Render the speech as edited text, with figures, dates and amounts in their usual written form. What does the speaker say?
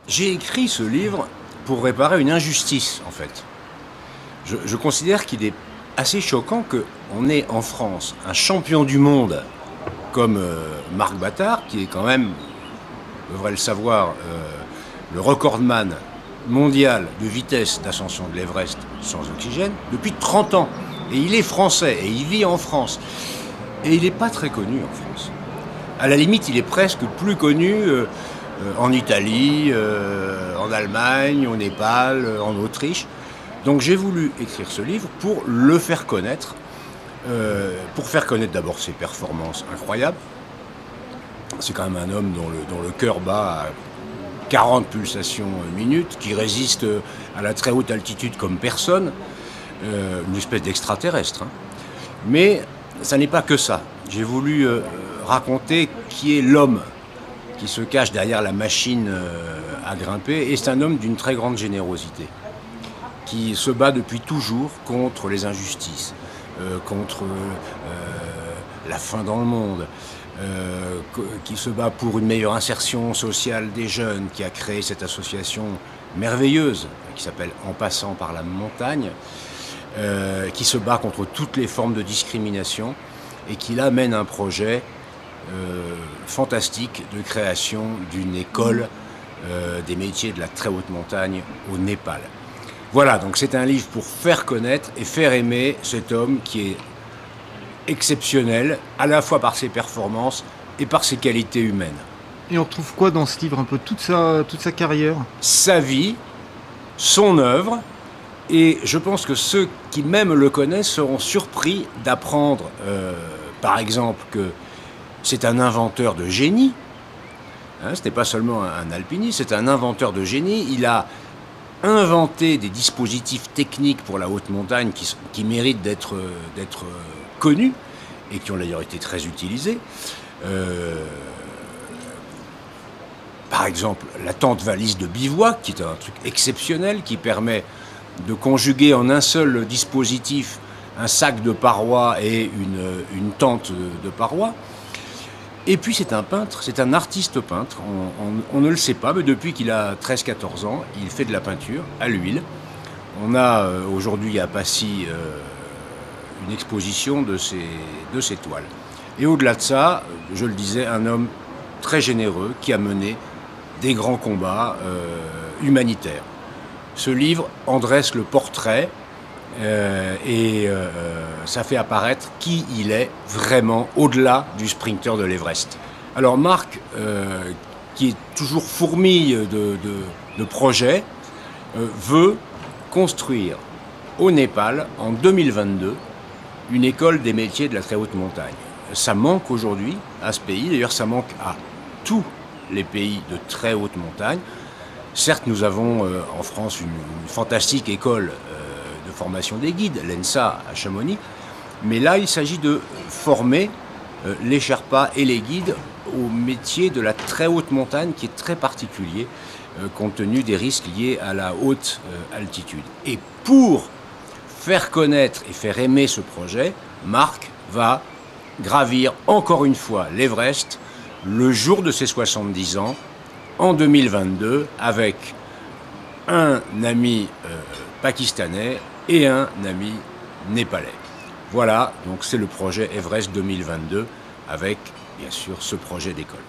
J'ai écrit ce livre pour réparer une injustice, en fait. Je considère qu'il est assez choquant qu'on ait en France un champion du monde comme Marc Battard, qui est quand même, on devrait le savoir, le recordman mondial de vitesse d'ascension de l'Everest sans oxygène, depuis 30 ans. Et il est français, et il vit en France. Et il n'est pas très connu en France. À la limite, il est presque plus connu en Italie, en Allemagne, au Népal, en Autriche. Donc j'ai voulu écrire ce livre pour le faire connaître, pour faire connaître d'abord ses performances incroyables. C'est quand même un homme dont le cœur bat à 40 pulsations minutes, qui résiste à la très haute altitude comme personne, une espèce d'extraterrestre. Hein. Mais ça n'est pas que ça. J'ai voulu raconter qui est l'homme qui se cache derrière la machine à grimper, et c'est un homme d'une très grande générosité, qui se bat depuis toujours contre les injustices, contre la faim dans le monde, qui se bat pour une meilleure insertion sociale des jeunes, qui a créé cette association merveilleuse qui s'appelle En passant par la montagne, qui se bat contre toutes les formes de discrimination et qui là mène un projet fantastique de création d'une école des métiers de la très haute montagne au Népal. Voilà, donc c'est un livre pour faire connaître et faire aimer cet homme qui est exceptionnel, à la fois par ses performances et par ses qualités humaines. Et on retrouve quoi dans ce livre? Un peu toute sa carrière? Sa vie, son œuvre, et je pense que ceux qui même le connaissent seront surpris d'apprendre, par exemple, que c'est un inventeur de génie. Hein, ce n'est pas seulement un alpiniste, c'est un inventeur de génie. Il a inventé des dispositifs techniques pour la haute montagne qui méritent d'être connus et qui ont d'ailleurs été très utilisés. Par exemple, la tente valise de bivouac, qui est un truc exceptionnel, qui permet de conjuguer en un seul dispositif un sac de parois et une tente de parois. Et puis c'est un peintre, c'est un artiste peintre, on ne le sait pas, mais depuis qu'il a 13-14 ans, il fait de la peinture à l'huile. On a aujourd'hui à Passy une exposition de ses toiles. Et au-delà de ça, je le disais, un homme très généreux qui a mené des grands combats humanitaires. Ce livre en dresse le portrait et ça fait apparaître qui il est vraiment au-delà du sprinter de l'Everest. Alors Marc, qui est toujours fourmille de projets, veut construire au Népal, en 2022, une école des métiers de la très haute montagne. Ça manque aujourd'hui à ce pays, d'ailleurs ça manque à tous les pays de très haute montagne. Certes, nous avons en France une fantastique école de formation des guides, l'ENSA à Chamonix, mais là il s'agit de former les Sherpas et les guides au métier de la très haute montagne qui est très particulier compte tenu des risques liés à la haute altitude. Et pour faire connaître et faire aimer ce projet, Marc va gravir encore une fois l'Everest le jour de ses 70 ans, en 2022, avec un ami pakistanais et un ami népalais. Voilà, donc c'est le projet Everest 2022, avec bien sûr ce projet d'école.